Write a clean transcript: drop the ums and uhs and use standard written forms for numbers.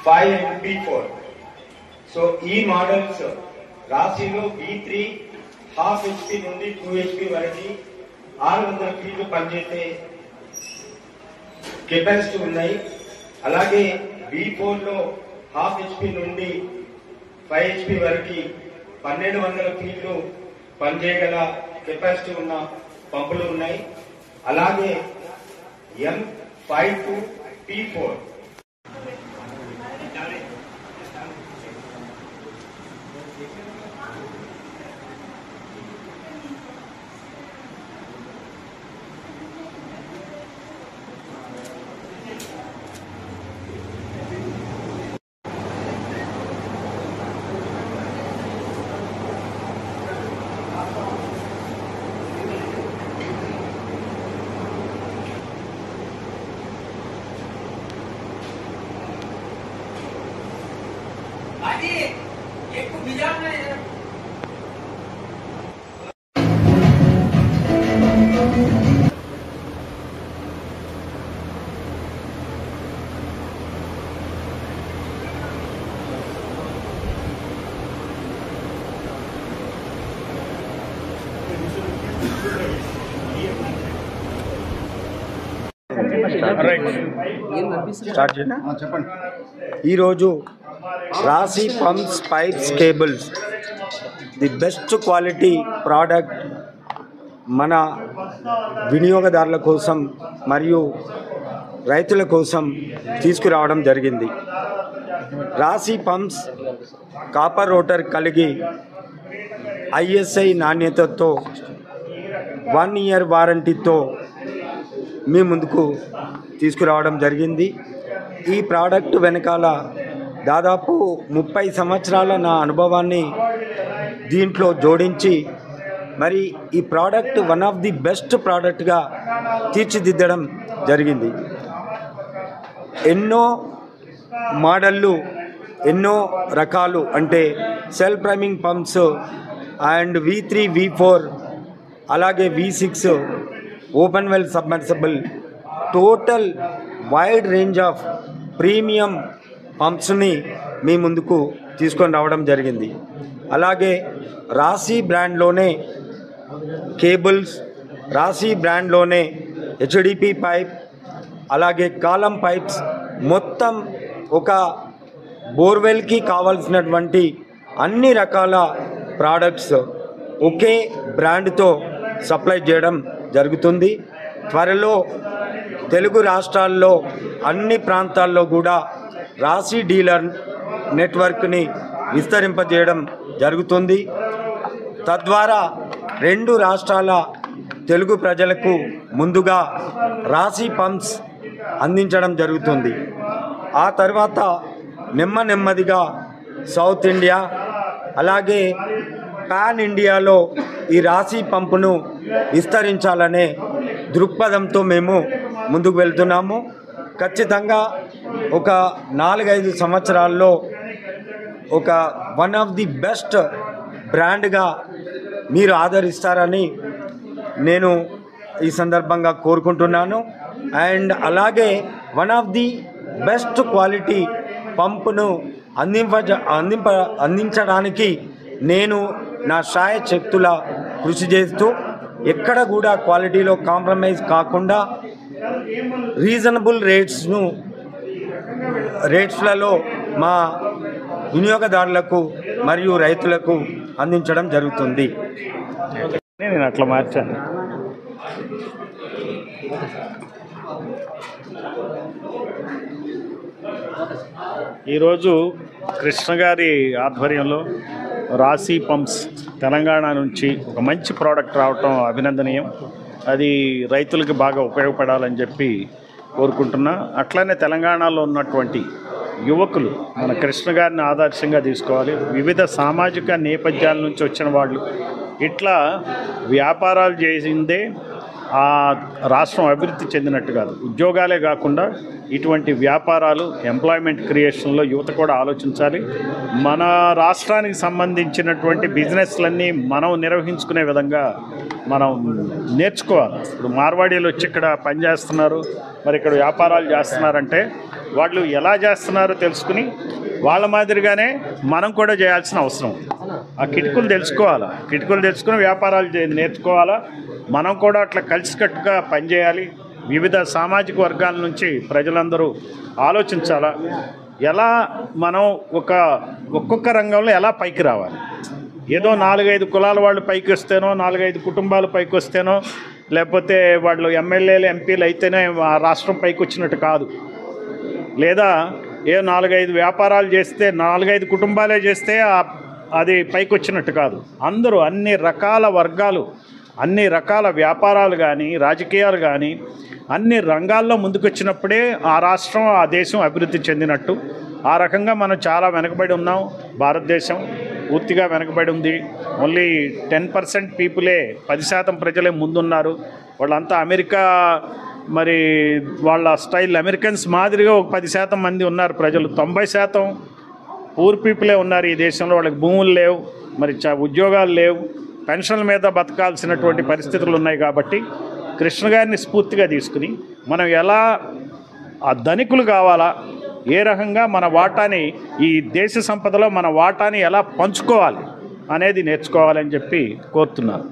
M5B4. So E models రాశిలో B3 half HP నుండి 2 HP వరకు 600 ఫీట్లు పనిచేసే కెపాసిటీ ఉన్నాయి. అలాగే B4 లో half HP నుండి 5 HP వరకు 1200 ఫీట్లు పనిచేయగల కెపాసిటీ ఉన్న పంపులు ఉన్నాయి. అలాగే M52P4 ఈరోజు రాశి pumps pipes cables the best quality product మన వినియోగదారుల కోసం మరియు రైతుల కోసం తీసుకురావడం జరిగింది. రాశి పంప్స్ కాపర్ రోటర్ కలిగి ISI నాణ్యతతో 1 year వారంటీతో మీ ముందుకు తీసుకురావడం జరిగింది. ఈ ప్రోడక్ట్ వెనకాల దాదాపు 30 సంవత్సరాల నా అనుభవాన్ని దీంట్లో జోడించి మరి ఈ product one of the best ప్రోడక్ట్గా తీర్చిదిద్దడం జరిగింది. ఎన్నో మోడళ్ళు, ఎన్నో రకాలు అంటే self priming pumps and V3 V4 అలాగే V6 open well submersible total wide range of premium పంప్స్ని మీ ముందుకు తీసుకొని రావడం జరిగింది. అలాగే రాశి బ్రాండ్లోనే కేబుల్స్, రాశి బ్రాండ్లోనే HDP పైప్, అలాగే కాలం పైప్స్, మొత్తం ఒక బోర్వెల్కి కావాల్సినటువంటి అన్ని రకాల ప్రోడక్ట్స్ ఒకే బ్రాండ్తో సప్లై చేయడం జరుగుతుంది. త్వరలో తెలుగు రాష్ట్రాల్లో అన్ని ప్రాంతాల్లో కూడా రాశి డీలర్ నెట్వర్క్ని విస్తరింపజేయడం జరుగుతుంది. తద్వారా 2 రాష్ట్రాల తెలుగు ప్రజలకు ముందుగా రాశి పంప్స్ అందించడం జరుగుతుంది. ఆ తర్వాత నెమ్మదిగా సౌత్ ఇండియా అలాగే పాన్ ఇండియాలో ఈ రాశి పంపును విస్తరించాలనే దృక్పథంతో మేము ముందుకు వెళ్తున్నాము. ఖచ్చితంగా ఒక 4-5 సంవత్సరాల్లో ఒక వన్ ఆఫ్ ది బెస్ట్ బ్రాండ్గా మీరు ఆదరిస్తారని నేను ఈ సందర్భంగా కోరుకుంటున్నాను. అండ్ అలాగే one of the best quality పంపును అందించడానికి నేను నా శాయశక్తుల కృషి చేస్తూ ఎక్కడ కూడా క్వాలిటీలో కాంప్రమైజ్ కాకుండా రీజనబుల్ రేట్స్లలో మా వినియోగదారులకు మరియు రైతులకు అందించడం జరుగుతుంది. నేను అట్లా మార్చాను. ఈరోజు కృష్ణ గారి ఆధ్వర్యంలో రాశి పంప్స్ తెలంగాణ నుంచి ఒక మంచి ప్రోడక్ట్ రావటం అభినందనీయం. అది రైతులకు బాగా ఉపయోగపడాలని చెప్పి కోరుకుంటున్నా. అట్లనే తెలంగాణలో ఉన్నటువంటి యువకులు మన కృష్ణ గారిని ఆదర్శంగా తీసుకోవాలి. వివిధ సామాజిక నేపథ్యాల నుంచి వచ్చిన వాళ్ళు ఇట్లా వ్యాపారాలు చేసిందే ఆ రాష్ట్రం అభివృద్ధి చెందినట్టు కాదు. ఉద్యోగాలే కాకుండా ఇటువంటి వ్యాపారాలు, ఎంప్లాయ్మెంట్ క్రియేషన్లో యువత కూడా ఆలోచించాలి. మన రాష్ట్రానికి సంబంధించినటువంటి బిజినెస్లన్నీ మనం నిర్వహించుకునే విధంగా మనం నేర్చుకోవాలి. ఇప్పుడు మార్వాడీలు వచ్చి ఇక్కడ పనిచేస్తున్నారు, మరి ఇక్కడ వ్యాపారాలు చేస్తున్నారంటే వాళ్ళు ఎలా చేస్తున్నారో తెలుసుకుని వాళ్ళ మాదిరిగానే మనం కూడా చేయాల్సిన అవసరం. ఆ కిటుకులు తెలుసుకోవాలా, కిటుకులు తెలుసుకుని వ్యాపారాలు నేర్చుకోవాలా. మనం కూడా అట్లా కలిసికట్టుగా పనిచేయాలి. వివిధ సామాజిక వర్గాల నుంచి ప్రజలందరూ ఆలోచించాలా, ఎలా మనం ఒక్కొక్క రంగంలో ఎలా పైకి రావాలి. ఏదో 4-5 కులాల వాళ్ళు పైకి వస్తేనో, 4-5 కుటుంబాలు పైకి వస్తేనో, లేకపోతే వాళ్ళు ఎమ్మెల్యేలు, ఎంపీలు అయితేనే ఆ రాష్ట్రం పైకి వచ్చినట్టు కాదు. లేదా 4-5 వ్యాపారాలు చేస్తే, 4-5 కుటుంబాలే చేస్తే అది పైకి వచ్చినట్టు కాదు. అందరూ అన్ని రకాల వర్గాలు, అన్ని రకాల వ్యాపారాలు కానీ, రాజకీయాలు కానీ అన్ని రంగాల్లో ముందుకొచ్చినప్పుడే ఆ రాష్ట్రం, ఆ దేశం అభివృద్ధి చెందినట్టు. ఆ రకంగా మనం చాలా వెనకబడి ఉన్నాం. భారతదేశం పూర్తిగా వెనకబడి ఉంది. ఓన్లీ 10% పీపులే, 10% ప్రజలే ముందున్నారు. వాళ్ళంతా అమెరికా, మరి వాళ్ళ స్టైల్ అమెరికన్స్ మాదిరిగా ఒక 10% మంది ఉన్నారు ప్రజలు. 90% పూర్ పీపులే ఉన్నారు ఈ దేశంలో. వాళ్ళకి భూములు లేవు, మరి ఉద్యోగాలు లేవు, పెన్షన్ల మీద బతకాల్సినటువంటి పరిస్థితులు ఉన్నాయి. కాబట్టి కృష్ణ గారిని స్ఫూర్తిగా తీసుకుని మనం ఎలా ఆ ధనికులు కావాలా, ఏ రకంగా మన వాటాని, ఈ దేశ సంపదలో మన వాటాని ఎలా పంచుకోవాలి అనేది నేర్చుకోవాలని చెప్పి కోరుతున్నాను.